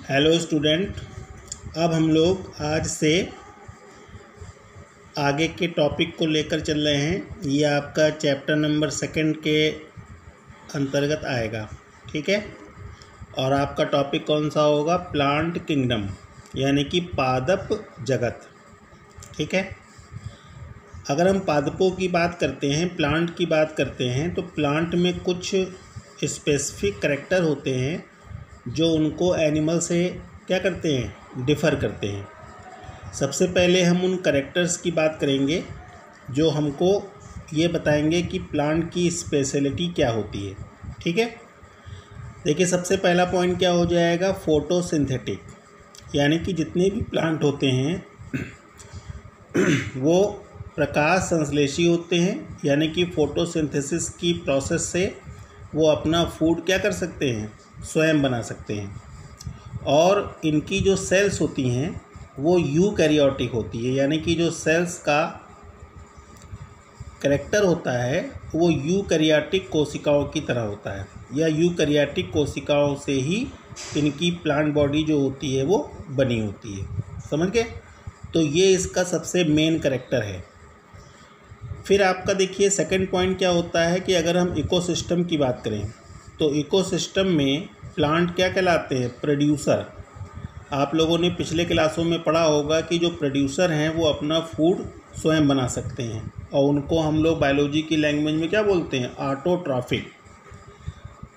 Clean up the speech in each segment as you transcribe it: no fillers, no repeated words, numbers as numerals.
Hello student. अब हम लोग आज से आगे के टॉपिक को लेकर चल रहे हैं। ये आपका चैप्टर नंबर 2 के अंतर्गत आएगा, ठीक है। और आपका टॉपिक कौन सा होगा? प्लांट किंगडम, यानी कि पादप जगत, ठीक है। अगर हम पादपों की बात करते हैं, प्लांट की बात करते हैं, तो प्लांट में कुछ स्पेसिफिक करैक्टर होते हैं जो उनको एनिमल से क्या करते हैं, डिफ़र करते हैं। सबसे पहले हम उन करैक्टर्स की बात करेंगे जो हमको ये बताएंगे कि प्लांट की स्पेशलिटी क्या होती है, ठीक है। देखिए, सबसे पहला पॉइंट क्या हो जाएगा? फोटोसिंथेटिक, यानी कि जितने भी प्लांट होते हैं वो प्रकाश संश्लेषी होते हैं, यानी कि फोटोसिंथेसिस की प्रोसेस से वो अपना फूड क्या कर सकते हैं, स्वयं बना सकते हैं। और इनकी जो सेल्स होती हैं वो यूकैरियोटिक होती है, यानी कि जो सेल्स का करैक्टर होता है वो यूकैरियोटिक कोशिकाओं की तरह होता है, या यूकैरियोटिक कोशिकाओं से ही इनकी प्लांट बॉडी जो होती है वो बनी होती है। समझ गए? तो ये इसका सबसे मेन करैक्टर है। फिर आपका देखिए सेकंड पॉइंट क्या होता है कि अगर हम इकोसिस्टम की बात करें तो इकोसिस्टम में प्लांट क्या कहलाते हैं? प्रोड्यूसर। आप लोगों ने पिछले क्लासों में पढ़ा होगा कि जो प्रोड्यूसर हैं वो अपना फूड स्वयं बना सकते हैं, और उनको हम लोग बायोलॉजी की लैंग्वेज में क्या बोलते हैं? ऑटोट्रॉफिक,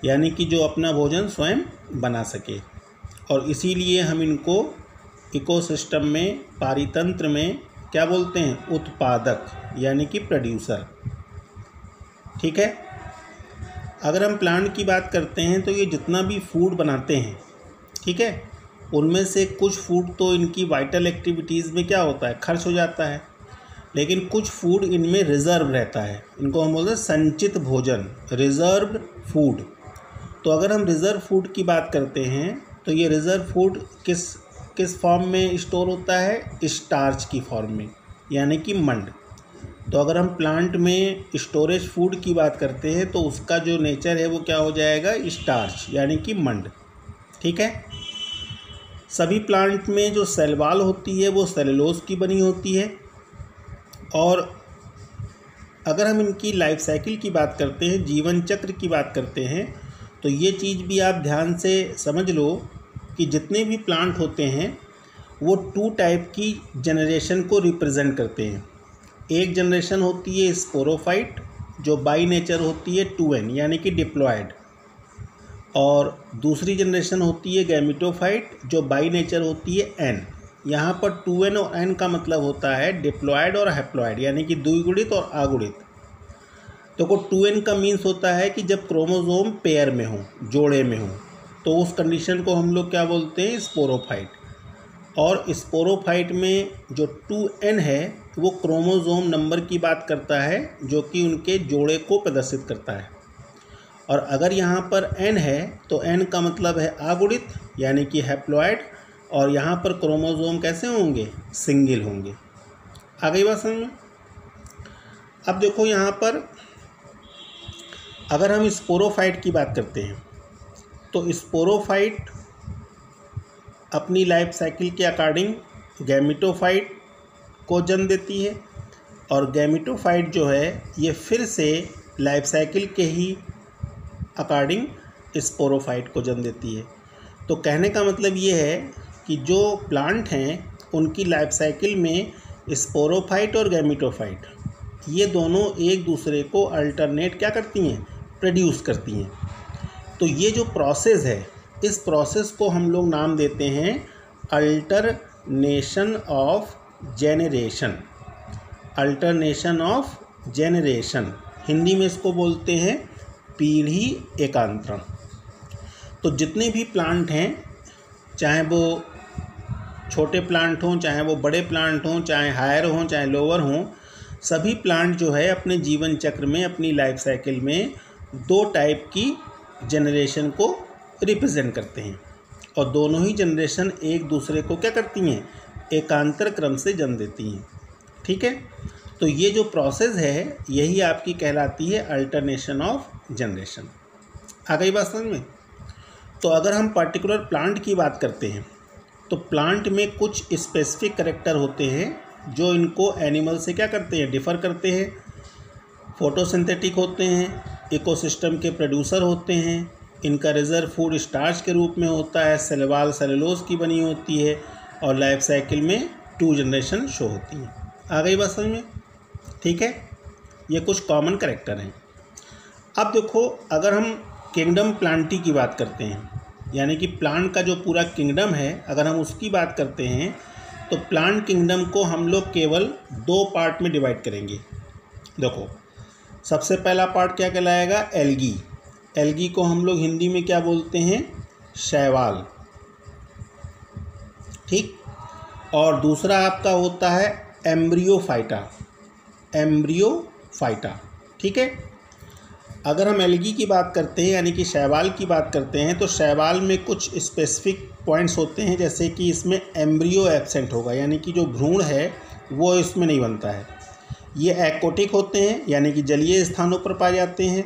यानी कि जो अपना भोजन स्वयं बना सके। और इसीलिए हम इनको इकोसिस्टम में, पारितंत्र में क्या बोलते हैं? उत्पादक, यानी कि प्रोड्यूसर, ठीक है। अगर हम प्लांट की बात करते हैं तो ये जितना भी फूड बनाते हैं, ठीक है, उनमें से कुछ फूड तो इनकी वाइटल एक्टिविटीज़ में क्या होता है? खर्च हो जाता है, लेकिन कुछ फूड इनमें रिज़र्व रहता है। इनको हम बोलते हैं संचित भोजन, रिज़र्व्ड फूड। तो अगर हम रिज़र्व फूड की बात करते हैं तो ये रिज़र्व फूड किस फॉर्म में स्टोर होता है? स्टार्च की फॉर्म में, यानी कि मंड। तो अगर हम प्लांट में स्टोरेज फूड की बात करते हैं तो उसका जो नेचर है वो क्या हो जाएगा? स्टार्च, यानी कि मंड, ठीक है। सभी प्लांट में जो सेल वॉल होती है वो सेलुलोज की बनी होती है। और अगर हम इनकी लाइफ साइकिल की बात करते हैं, जीवन चक्र की बात करते हैं, तो ये चीज़ भी आप ध्यान से समझ लो कि जितने भी प्लांट होते हैं वो 2 टाइप की जनरेशन को रिप्रेजेंट करते हैं। एक जनरेशन होती है स्पोरोफाइट, जो बाई नेचर होती है 2n, यानी कि डिप्लॉयड। और दूसरी जनरेशन होती है गैमेटोफाइट, जो बाई नेचर होती है n। यहाँ पर 2n और n का मतलब होता है डिप्लॉयड और हैप्लॉयड, यानी कि द्विगुणित और आगुणित। तो 2n का मीन्स होता है कि जब क्रोमोसोम पेयर में हो, जोड़े में हो, तो उस कंडीशन को हम लोग क्या बोलते हैं? स्पोरोफाइट। और स्पोरोफाइट में जो 2n है वो क्रोमोसोम नंबर की बात करता है, जो कि उनके जोड़े को प्रदर्शित करता है। और अगर यहाँ पर n है तो n का मतलब है आगुणित, यानी कि हैप्लॉयड। और यहाँ पर क्रोमोसोम कैसे होंगे? सिंगल होंगे। आ गई बात समझ में? अब देखो, यहाँ पर अगर हम स्पोरोफाइट की बात करते हैं तो स्पोरोफाइट अपनी लाइफ साइकिल के अकॉर्डिंग गैमेटोफाइट को जन्म देती है, और गैमेटोफाइट जो है ये फिर से लाइफ साइकिल के ही अकॉर्डिंग स्पोरोफाइट को जन्म देती है। तो कहने का मतलब ये है कि जो प्लांट हैं उनकी लाइफ साइकिल में स्पोरोफाइट और गैमेटोफाइट ये दोनों एक दूसरे को अल्टरनेट क्या करती हैं? प्रोड्यूस करती हैं। तो ये जो प्रोसेस है, इस प्रोसेस को हम लोग नाम देते हैं alternation of generation. Alternation of generation, Hindi में इसको बोलते हैं पीढ़ी एकांतरण। तो जितने भी प्लांट हैं, चाहे वो छोटे प्लांट हों, चाहे वो बड़े प्लांट हों, चाहे हायर हों, चाहे लोअर हों, सभी प्लांट जो है अपने जीवन चक्र में, अपनी लाइफ साइकिल में 2 टाइप की जनरेशन को रिप्रेजेंट करते हैं। और दोनों ही जनरेशन एक दूसरे को क्या करती हैं? एकांतर क्रम से जन्म देती हैं, ठीक है। तो ये जो प्रोसेस है यही आपकी कहलाती है अल्टरनेशन ऑफ जनरेशन। आ गई बात समझ में? तो अगर हम पर्टिकुलर प्लांट की बात करते हैं तो प्लांट में कुछ स्पेसिफिक कैरेक्टर होते हैं जो इनको एनिमल से क्या करते हैं, डिफ़र करते हैं। फोटोसिंथेटिक होते हैं, इकोसिस्टम के प्रोड्यूसर होते हैं, इनका रिजर्व फूड स्टार्च के रूप में होता है, सेलवाल सेलुलोज की बनी होती है और लाइफ साइकिल में 2 जनरेशन शो होती है। आ गई बात समझ में? ठीक है, ये कुछ कॉमन कैरेक्टर हैं। अब देखो, अगर हम किंगडम प्लांटी की बात करते हैं, यानी कि प्लांट का जो पूरा किंगडम है, अगर हम उसकी बात करते हैं तो प्लांट किंगडम को हम लोग केवल 2 पार्ट में डिवाइड करेंगे। देखो, सबसे पहला पार्ट क्या कहलाएगा, एल्गी। एल्गी को हम लोग हिंदी में क्या बोलते हैं, शैवाल। ठीक। और दूसरा आपका होता है एम्ब्रियोफाइटा। एम्ब्रियोफाइटा, ठीक है। अगर हम एल्गी की बात करते हैं यानी कि शैवाल की बात करते हैं तो शैवाल में कुछ स्पेसिफिक पॉइंट्स होते हैं, जैसे कि इसमें एम्ब्रियो एब्सेंट होगा, यानी कि जो भ्रूण है वो इसमें नहीं बनता है। ये एक्वाटिक होते हैं, यानी कि जलीय स्थानों पर पाए जाते हैं।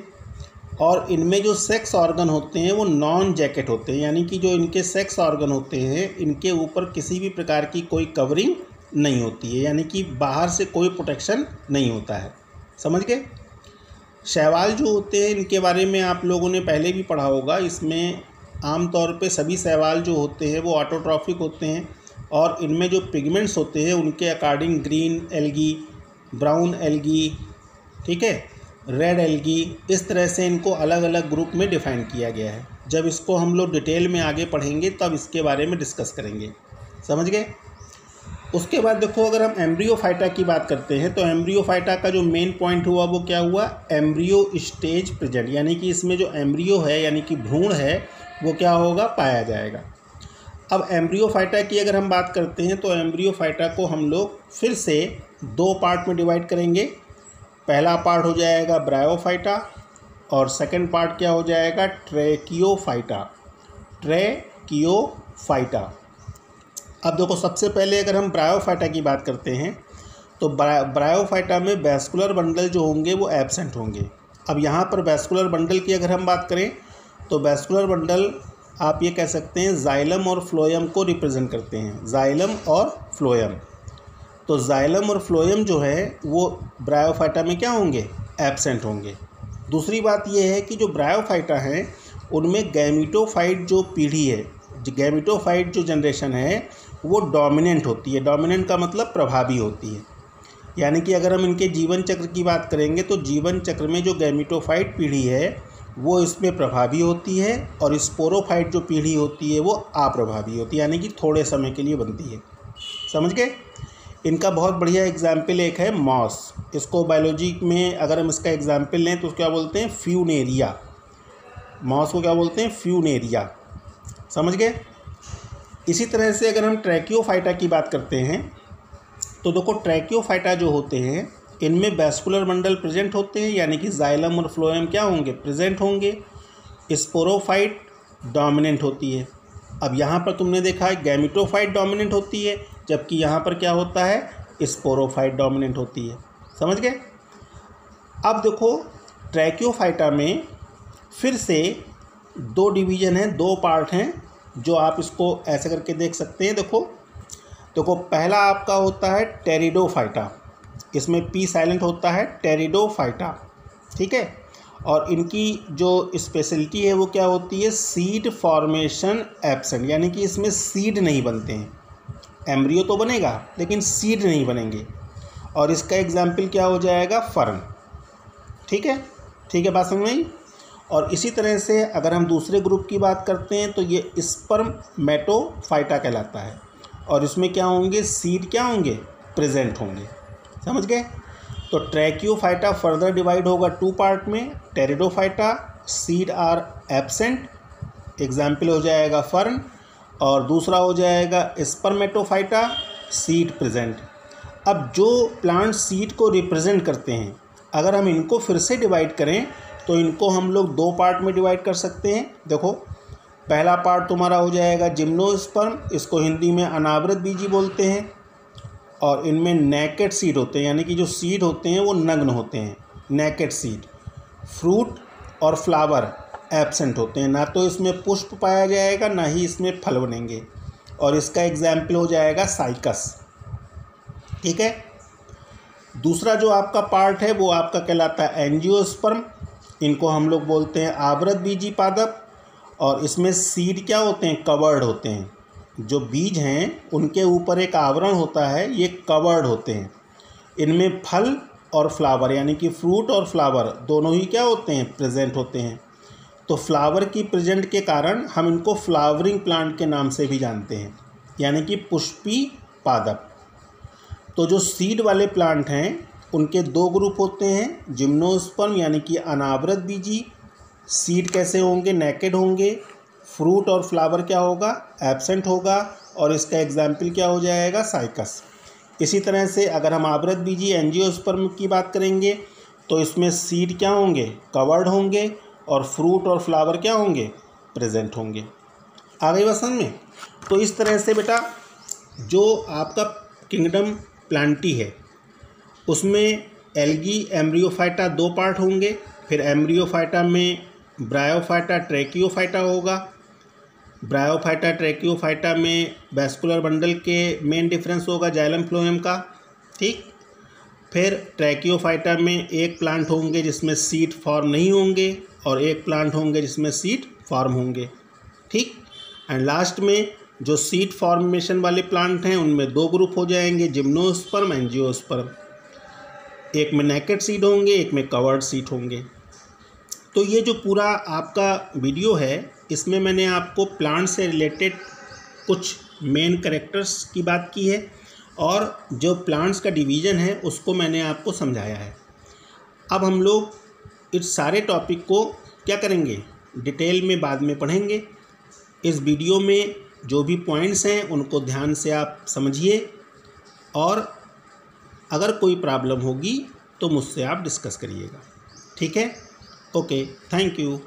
और इनमें जो सेक्स ऑर्गन होते हैं वो नॉन जैकेट होते हैं, यानी कि जो इनके सेक्स ऑर्गन होते हैं इनके ऊपर किसी भी प्रकार की कोई कवरिंग नहीं होती है, यानी कि बाहर से कोई प्रोटेक्शन नहीं होता है। समझ गए? शैवाल जो होते हैं इनके बारे में आप लोगों ने पहले भी पढ़ा होगा। इसमें आमतौर पे सभी शैवाल जो होते हैं वो ऑटोट्रॉफिक होते हैं और इनमें जो पिगमेंट्स होते हैं उनके according green algae, brown algae, ठीक है, रेड एल्गी, इस तरह से इनको अलग अलग ग्रुप में डिफ़ाइन किया गया है। जब इसको हम लोग डिटेल में आगे पढ़ेंगे तब इसके बारे में डिस्कस करेंगे। समझ गए? उसके बाद देखो, अगर हम एम्ब्रियोफाइटा की बात करते हैं तो एम्ब्रियोफाइटा का जो मेन पॉइंट हुआ वो क्या हुआ, एम्ब्रियो स्टेज प्रेजेंट, यानी कि इसमें जो एम्ब्रियो है यानी कि भ्रूण है वो क्या होगा, पाया जाएगा। अब एम्ब्रियोफाइटा की अगर हम बात करते हैं तो एम्ब्रियोफाइटा को हम लोग फिर से 2 पार्ट में डिवाइड करेंगे। पहला पार्ट हो जाएगा ब्रायोफाइटा और सेकंड पार्ट क्या हो जाएगा, ट्रैकियोफाइटा। ट्रैकियोफाइटा। अब देखो, सबसे पहले अगर हम ब्रायोफाइटा की बात करते हैं तो ब्रायोफाइटा में वैस्कुलर बंडल जो होंगे वो एब्सेंट होंगे। अब यहाँ पर वैस्कुलर बंडल की अगर हम बात करें तो वैस्कुलर बंडल आप ये कह सकते हैं जाइलम और फ्लोएम को रिप्रेजेंट करते हैं, जाइलम और फ्लोएम। तो जाइलम और फ्लोएम जो है वो ब्रायोफाइटा में क्या होंगे, एब्सेंट होंगे। दूसरी बात ये है कि जो ब्रायोफाइटा हैं उनमें गैमीटोफाइट जो पीढ़ी है, गैमीटोफाइट जो जनरेशन है वो डोमिनेंट होती है। डोमिनेंट का मतलब प्रभावी होती है, यानी कि अगर हम इनके जीवन चक्र की बात करेंगे तो जीवन चक्र में जो गैमीटोफाइट पीढ़ी है वो इसमें प्रभावी होती है और स्पोरोफाइट जो पीढ़ी होती है वो अप्रभावी होती है, यानी कि थोड़े समय के लिए बनती है। समझ गए? इनका बहुत बढ़िया एग्जाम्पल एक है मॉस। इसको बायोलॉजी में अगर हम इसका एग्जाम्पल लें तो क्या बोलते हैं, फ्यूनेरिया। मॉस को क्या बोलते हैं, फ्यूनेरिया। समझ गए? इसी तरह से अगर हम ट्रैकियोफाइटा की बात करते हैं तो देखो, ट्रैकियोफाइटा जो होते हैं इनमें वैस्कुलर बंडल प्रेजेंट होते हैं, यानी कि जाइलम और फ्लोएम क्या होंगे, प्रेजेंट होंगे। स्पोरोफाइट डोमिनेंट होती है। अब यहाँ पर तुमने देखा है गैमीटोफाइट डोमिनेंट होती है, जबकि यहाँ पर क्या होता है, स्पोरोफाइट डोमिनेंट होती है। समझ गए? अब देखो, ट्रैकियोफाइटा में फिर से 2 डिवीज़न हैं, 2 पार्ट हैं, जो आप इसको ऐसे करके देख सकते हैं। देखो, पहला आपका होता है टेरिडोफाइटा, इसमें पी साइलेंट होता है, टेरिडोफाइटा, ठीक है। और इनकी जो स्पेशलिटी है वो क्या होती है, सीड फॉर्मेशन एब्सेंट, यानी कि इसमें सीड नहीं बनते हैं। एम्ब्रियो तो बनेगा लेकिन सीड नहीं बनेंगे। और इसका एग्जाम्पल क्या हो जाएगा, फर्न। ठीक है, बात समझ में आई? और इसी तरह से अगर हम दूसरे ग्रुप की बात करते हैं तो ये स्पर्मेटोफाइटा कहलाता है और इसमें क्या होंगे, सीड क्या होंगे, प्रेजेंट होंगे। समझ गए? तो ट्रैकियोफाइटा फर्दर डिवाइड होगा 2 पार्ट में। Pteridophyta seed are absent, example हो जाएगा फर्न, और दूसरा हो जाएगा स्पर्मेटोफाइटा, सीड प्रेजेंट। अब जो प्लांट सीड को रिप्रेजेंट करते हैं, अगर हम इनको फिर से डिवाइड करें तो इनको हम लोग 2 पार्ट में डिवाइड कर सकते हैं। देखो, पहला पार्ट तुम्हारा हो जाएगा जिम्नोस्पर्म, इसको हिंदी में अनावृत बीजी बोलते हैं। और इनमें नेकेड सीड होते हैं, यानी कि जो सीड होते हैं वो नग्न होते हैं, नेकेड सीड। फ्रूट और फ्लावर एब्सेंट होते हैं, ना तो इसमें पुष्प पाया जाएगा ना ही इसमें फल बनेंगे। और इसका एग्जाम्पल हो जाएगा साइकस। ठीक है। दूसरा जो आपका पार्ट है वो आपका कहलाता है एंजियोस्पर्म। इनको हम लोग बोलते हैं आवृत बीजी पादप। और इसमें सीड क्या होते हैं, कवर्ड होते हैं। जो बीज हैं उनके ऊपर एक आवरण होता है, ये कवर्ड होते हैं। इनमें फल और फ्लावर यानी कि फ्रूट और फ्लावर दोनों ही क्या होते हैं, प्रेजेंट होते हैं। तो फ्लावर की प्रेजेंट के कारण हम इनको फ्लावरिंग प्लांट के नाम से भी जानते हैं, यानी कि पुष्पी पादप। तो जो सीड वाले प्लांट हैं उनके दो ग्रुप होते हैं, जिम्नोस्पर्म यानी कि अनावृत बीजी। सीड कैसे होंगे, नेकेड होंगे। फ्रूट और फ्लावर क्या होगा, एब्सेंट होगा। और इसका एग्जाम्पल क्या हो जाएगा, साइकस। इसी तरह से अगर हम आवृत बीजी एंजियोस्पर्म की बात करेंगे तो इसमें सीड क्या होंगे, कवर्ड होंगे। और फ्रूट और फ्लावर क्या होंगे, प्रेजेंट होंगे। आ गई बात समझ में। तो इस तरह से बेटा जो आपका किंगडम प्लांटी है उसमें एल्गी एम्ब्रियोफाइटा दो पार्ट होंगे। फिर एम्ब्रियोफाइटा में ब्रायोफाइटा ट्रैकियोफाइटा होगा। ब्रायोफाइटा ट्रैकियोफाइटा में वैस्कुलर बंडल के मेन डिफरेंस होगा जाइलम फ्लोएम का। ठीक। फिर ट्रैकियोफाइटा में एक प्लांट होंगे जिसमें सीड फॉर्म नहीं होंगे और एक प्लांट होंगे जिसमें सीड फॉर्म होंगे। ठीक। एंड लास्ट में जो सीड फॉर्मेशन वाले प्लांट हैं उनमें दो ग्रुप हो जाएंगे, जिम्नोस्पर्म एंजियोस्पर्म। एक में नेकेड सीड होंगे, एक में कवर्ड सीड होंगे। तो ये जो पूरा आपका वीडियो है इसमें मैंने आपको प्लांट से रिलेटेड कुछ मेन कैरेक्टर्स की बात की है और जो प्लांट्स का डिवीज़न है उसको मैंने आपको समझाया है। अब हम लोग इस सारे टॉपिक को क्या करेंगे, डिटेल में बाद में पढ़ेंगे। इस वीडियो में जो भी पॉइंट्स हैं उनको ध्यान से आप समझिए और अगर कोई प्रॉब्लम होगी तो मुझसे आप डिस्कस करिएगा। ठीक है। Okay, thank you.